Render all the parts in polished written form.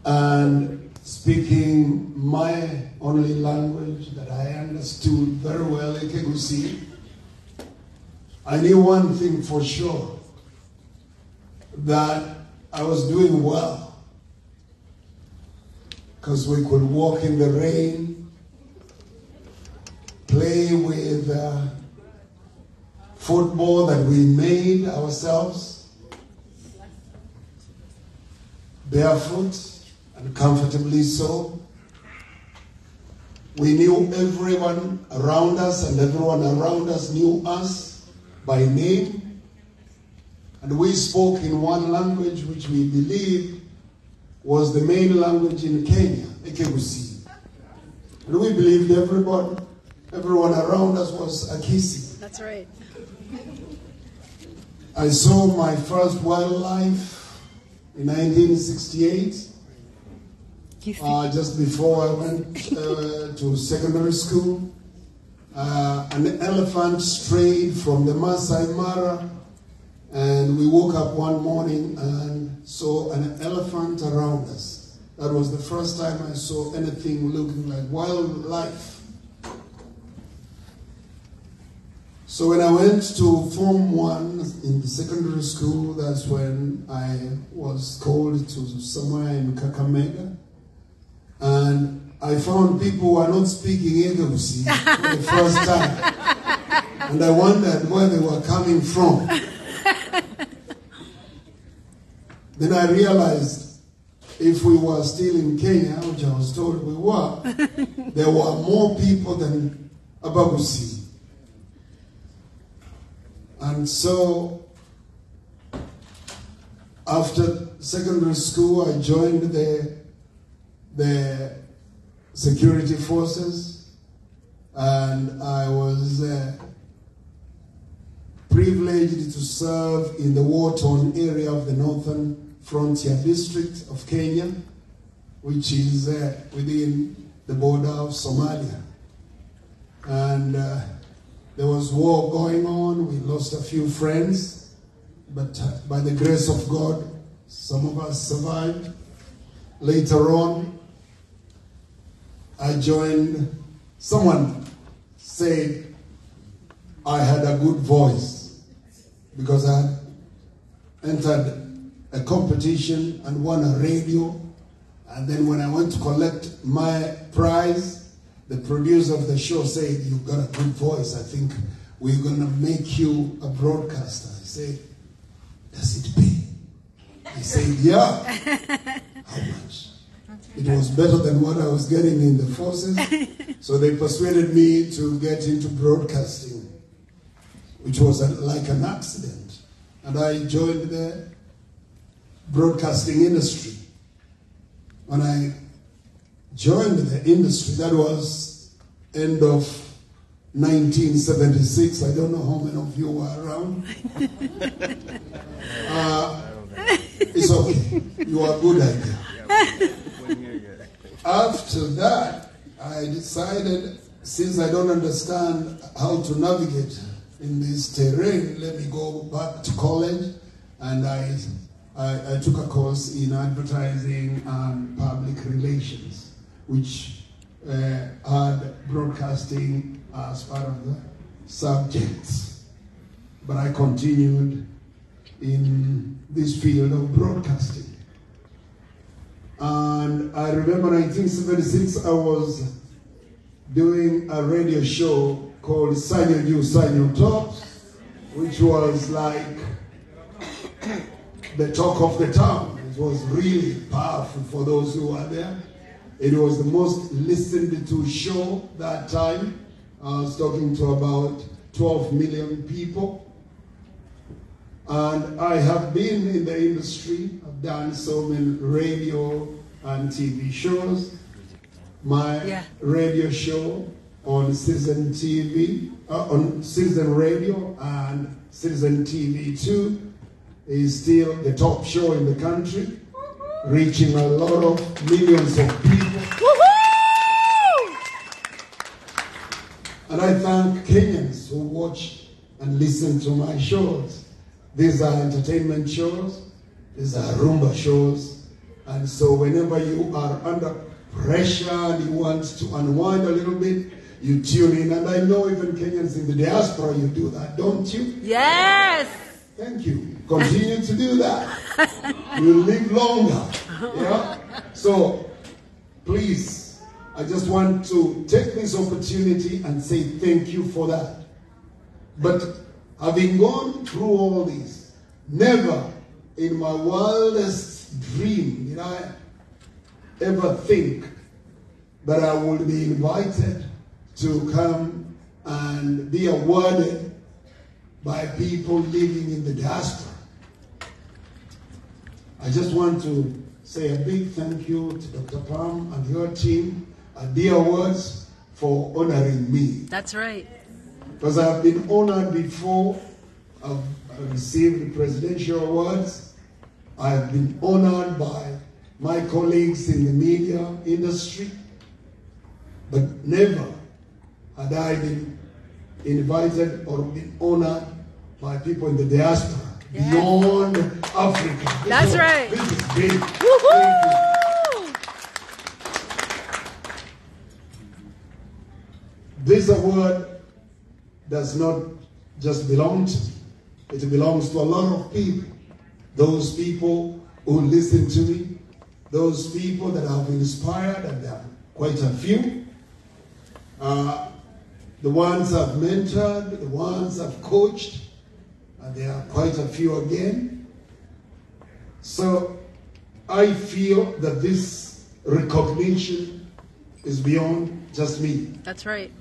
and speaking my only language that I understood very well, Ekegusi, I knew one thing for sure, that I was doing well, because we could walk in the rain, play with football that we made ourselves, barefoot and comfortably so. We knew everyone around us, and everyone around us knew us by name. And we spoke in one language which we believe was the main language in Kenya, Ekegusi. And we believed everyone around us was Akisi. That's right. I saw my first wildlife in 1968, just before I went to secondary school. An elephant strayed from the Masai Mara, and we woke up one morning and saw an elephant around us. That was the first time I saw anything looking like wildlife. So when I went to Form 1 in the secondary school, that's when I was called to somewhere in Kakamega. And I found people who are not speaking Ekegusi for the first time. And I wondered where they were coming from. Then I realized if we were still in Kenya, which I was told we were, there were more people than Abagusi. And so, after secondary school, I joined the security forces, and I was privileged to serve in the war-torn area of the Northern Frontier District of Kenya, which is within the border of Somalia. And there was war going on. We lost a few friends, but by the grace of God, some of us survived. Later on, I joined, someone said I had a good voice because I had entered a competition and won a radio. And then when I went to collect my prize, the producer of the show said, "You've got a good voice. I think we're going to make you a broadcaster." I said, "Does it pay?" He said, "Yeah." "How much?" It was better than what I was getting in the forces. So they persuaded me to get into broadcasting, which was like an accident. And I joined the broadcasting industry. When I joined the industry, that was end of 1976. I don't know how many of you were around. It's okay. You are good at it. After that, I decided, since I don't understand how to navigate in this terrain, let me go back to college. And I took a course in advertising and public relations, which had broadcasting as part of the subjects. But I continued in this field of broadcasting. And I remember 1976, I was doing a radio show called Sanyo Ju Sanyo Top, which was like the talk of the town. It was really powerful for those who were there. It was the most listened to show that time. I was talking to about 12 million people. And I have been in the industry. I've done so many radio and TV shows. My radio show on Citizen TV, on Citizen Radio and Citizen TV 2 is still the top show in the country, reaching a lot of millions of people. And I thank Kenyans who watch and listen to my shows. These are entertainment shows, these are Rumba shows, And so whenever you are under pressure and you want to unwind a little bit, you tune in. And I know even Kenyans in the diaspora, you do that, don't you? Yes. Thank you. Continue to do that. You'll live longer. Yeah? So, please, I just want to take this opportunity and say thank you for that. But having gone through all this, never in my wildest dream did I ever think that I would be invited to come and be awarded by people living in the diaspora. I just want to say a big thank you to Dr. Pam and your team at the awards for honoring me. That's right. Because I've been honored before. I've received presidential awards. I've been honored by my colleagues in the media industry. But never had I been invited or been honored by people in the diaspora beyond Africa. That's right. This is big. Woohoo! This award does not just belong to me. It belongs to a lot of people. Those people who listen to me, those people that have inspired, and there are quite a few. The ones I've mentored, the ones I've coached, and there are quite a few again. So I feel that this recognition is beyond just me. That's right.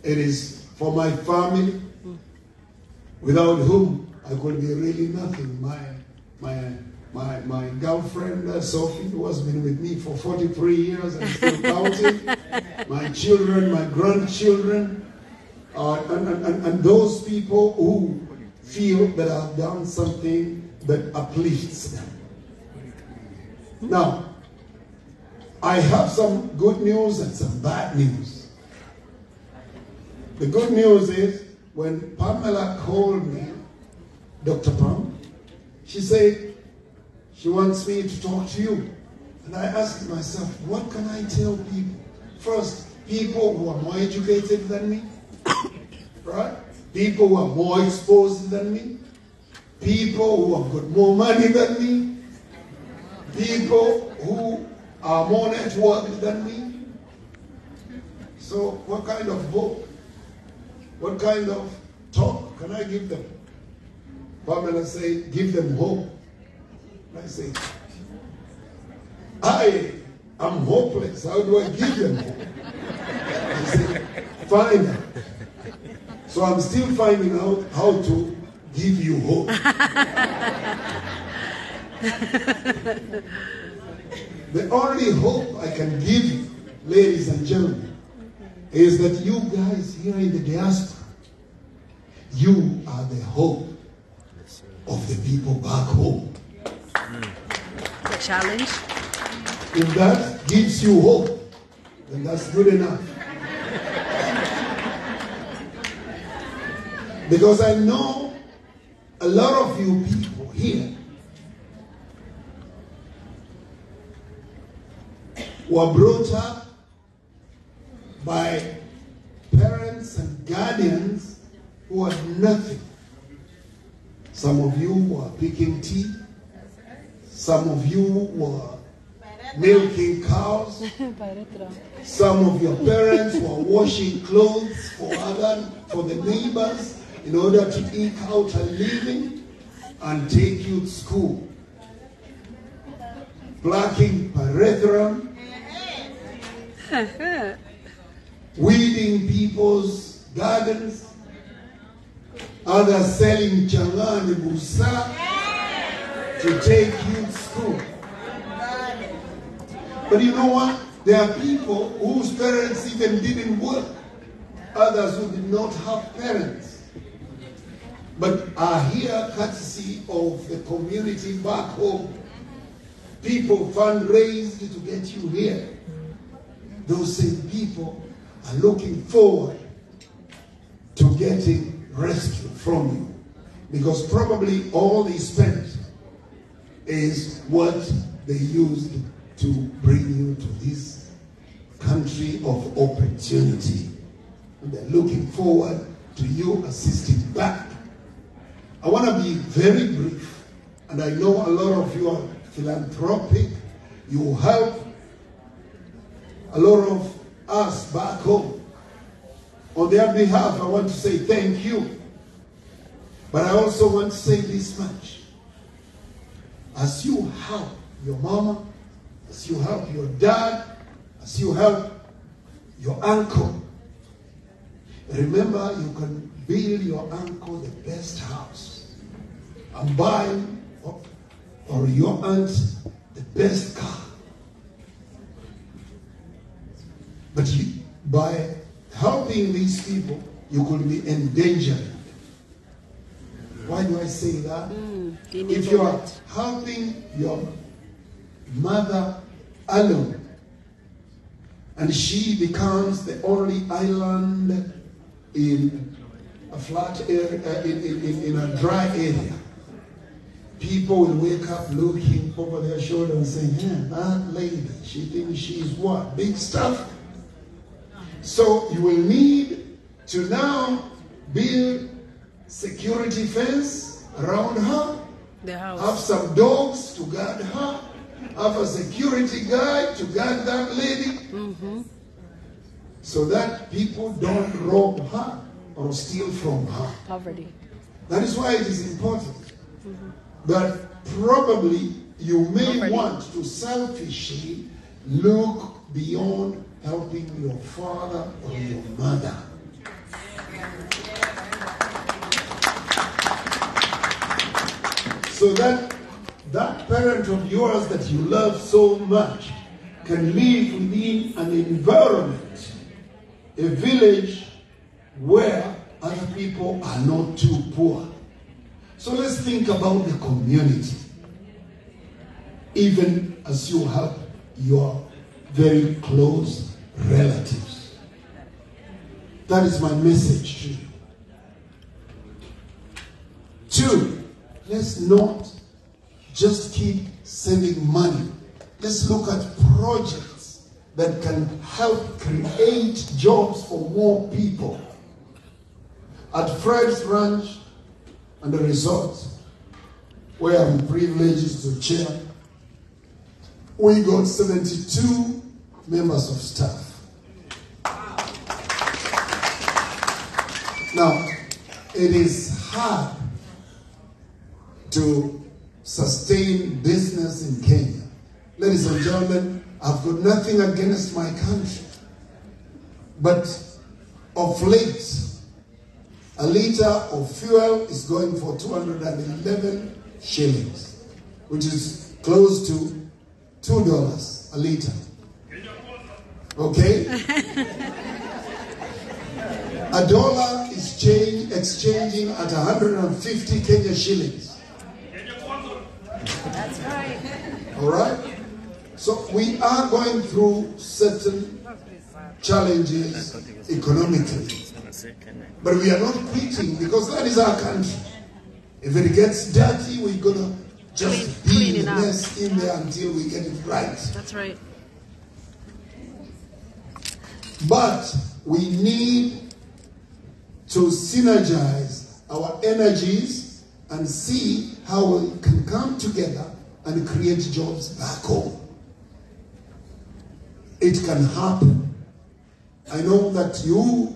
It is for my family, without whom I could be really nothing. My girlfriend, Sophie, who has been with me for 43 years and still counting. My children, my grandchildren, and those people who feel that I've done something that uplifts them. Now, I have some good news and some bad news. The good news is, when Pamela called me, Dr. Pam, she said she wants me to talk to you. And I asked myself, what can I tell people? First, people who are more educated than me, right? People who are more exposed than me, people who have got more money than me, people who are more networked than me. So what kind of hope, what kind of talk can I give them? Pamela said, give them hope. I say, I am hopeless. How do I give them hope? I say, find out. So I'm still finding out how to give you hope. The only hope I can give you, ladies and gentlemen, is that you guys here in the diaspora, you are the hope of the people back home. The challenge. If that gives you hope, then that's good enough. Because I know a lot of you people here were brought up by parents and guardians who had nothing. Some of you were picking tea. Some of you were milking cows. Some of your parents were washing clothes for the neighbors in order to eke out a living and take you to school. Plucking pyrethrum, weeding people's gardens, others selling changa and busa to take you to school. But you know what? There are people whose parents even didn't work. Others who did not have parents, but are here courtesy of the community back home. People fundraised to get you here. Those same people are looking forward to getting rescue from you, because probably all they spent is what they used to bring you to this country of opportunity. And they're looking forward to you assisting back. I want to be very brief, and I know a lot of you are philanthropic. You help a lot of us back home. On their behalf, I want to say thank you. But I also want to say this much. As you help your mama, as you help your dad, as you help your uncle, remember you can build your uncle the best house and buy or your aunt the best car. But by helping these people, you could be endangering them. Why do I say that? If you are helping your mother alone, and she becomes the only island in a flat area, in a dry area, people will wake up looking over their shoulder and say, that lady, she thinks she's what? Big stuff? So you will need to now build security fence around her, The house. have some dogs to guard her, have a security guy to guard that lady, so that people don't rob her or steal from her. Poverty. That is why it is important. But probably you may want to selfishly look beyond helping your father or your mother. So that parent of yours that you love so much can live within an environment, a village where other people are not too poor. So let's think about the community, even as you help your very close relatives. That is my message to you. 2, let's not just keep saving money. Let's look at projects that can help create jobs for more people. At Fred's Ranch and the resort, where I'm privileged to chair, we got 72 members of staff. Now, it is hard to sustain business in Kenya. Ladies and gentlemen, I've got nothing against my country. But of late, a liter of fuel is going for 211 shillings, which is close to $2 a liter. Okay? A dollar is exchanging at 150 Kenya shillings. That's right. All right? So we are going through certain challenges economically. But we are not quitting, because that is our country. If it gets dirty, we're going to just be the mess in there until we get it right. That's right. But we need to synergize our energies and see how we can come together and create jobs back home. It can happen. I know that you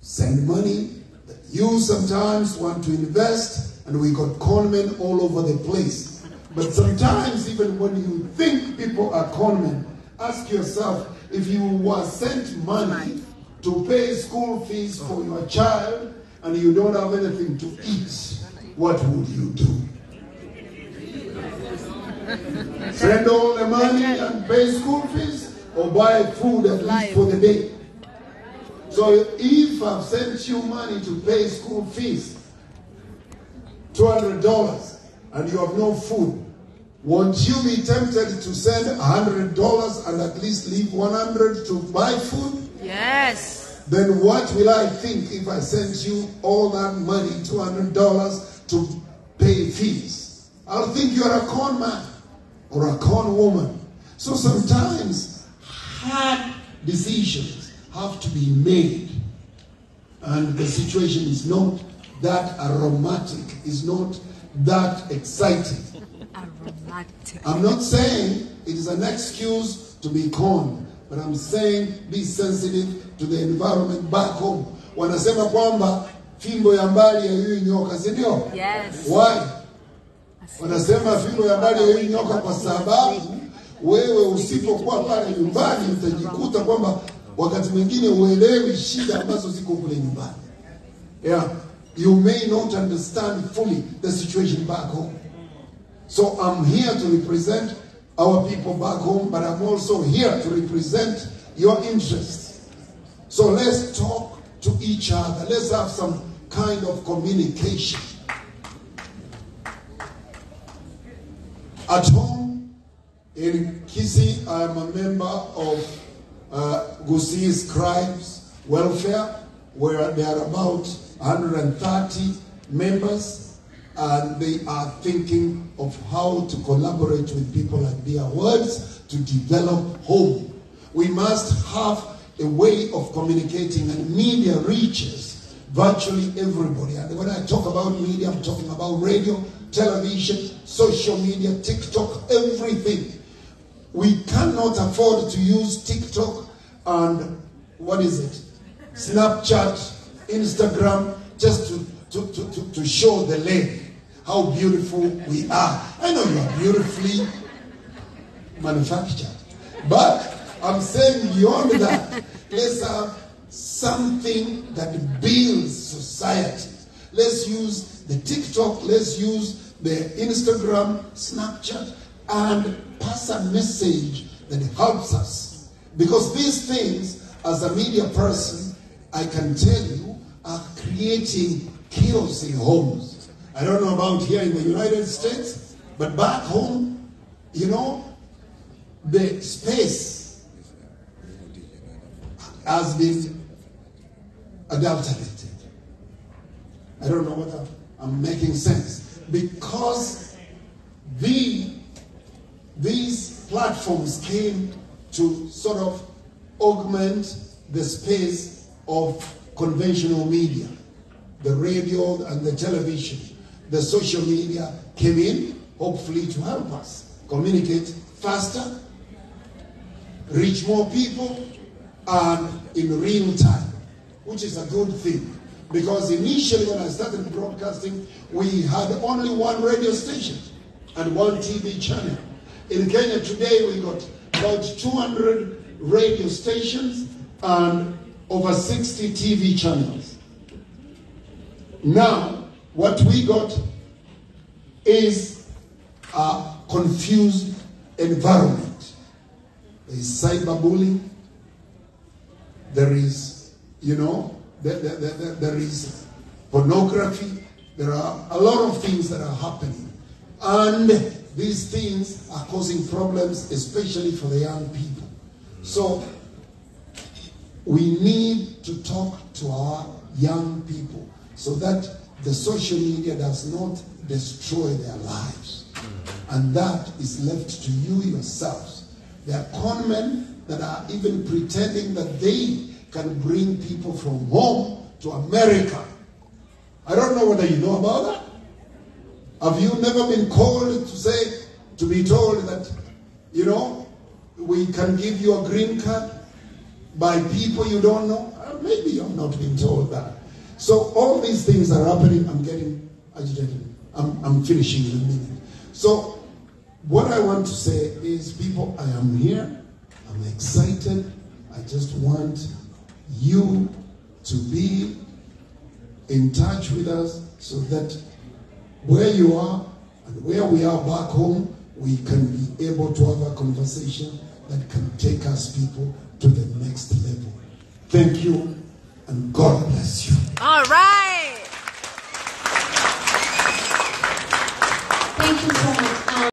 send money, that you sometimes want to invest, and we got conmen all over the place. But sometimes, even when you think people are conmen, ask yourself, if you were sent money to pay school fees for your child and you don't have anything to eat, what would you do? Send all the money and pay school fees, or buy food at least for the day? So if I've sent you money to pay school fees, $200, and you have no food, won't you be tempted to send $100 and at least leave $100 to buy food? Yes. Then what will I think if I send you all that money, $200, to pay fees? I'll think you're a con man, or a con woman. So sometimes hard decisions have to be made, and the situation is not that aromatic, is not that exciting. Aromatic. I'm not saying it is an excuse to be conned, but I'm saying be sensitive to the environment back home. Wanasema kwamba fimbo ya mbali ya huyu nyoka, si ndio? Yes. Why? Wanasema fimbo ya mbali ya huyu nyoka kwa sababu wewe usipokuwa pale nyumbani utajikuta kwamba wakati mwingine uelewi shida ambazo ziko kule nyumbani. Yeah, you may not understand fully the situation back home. So I'm here to represent our people back home, but I'm also here to represent your interests. So let's talk to each other. Let's have some kind of communication. At home in Kisii, I am a member of Gusii Scribes Welfare, where there are about 130 members, and they are thinking of how to collaborate with people like their words to develop home. We must have a way of communicating, and media reaches virtually everybody. And when I talk about media, I'm talking about radio, television, social media, TikTok, everything. We cannot afford to use TikTok and Snapchat, Instagram, just to show the lady how beautiful we are. I know you are beautifully manufactured, but I'm saying beyond that, let's have something that builds society. Let's use the TikTok, let's use the Instagram, Snapchat, and pass a message that helps us. Because these things, as a media person, I can tell you, are creating chaos in homes. I don't know about here in the United States, but back home, you know, the space has been adulterated. I don't know whether I'm making sense. Because these platforms came to sort of augment the space of conventional media, the radio and the television. The social media came in, hopefully to help us communicate faster, reach more people, and in real time, which is a good thing. Because initially when I started broadcasting, we had only one radio station and one TV channel. In Kenya today, we got about 200 radio stations and over 60 TV channels. Now, what we got is a confused environment. There is cyberbullying. There is, you know, there is pornography. There are a lot of things that are happening. And these things are causing problems, especially for the young people. So we need to talk to our young people so that the social media does not destroy their lives. And that is left to you yourselves. There are con men that are even pretending that they can bring people from home to America. I don't know whether you know about that. Have you never been called to be told that, you know, we can give you a green card by people you don't know? Maybe you have not been told that. So all these things are happening. I'm getting agitated. I'm finishing in a minute. So what I want to say is, people, I am here. I'm excited. I just want you to be in touch with us so that where you are and where we are back home, we can be able to have a conversation that can take us people to the next level. Thank you, and God bless you. All right.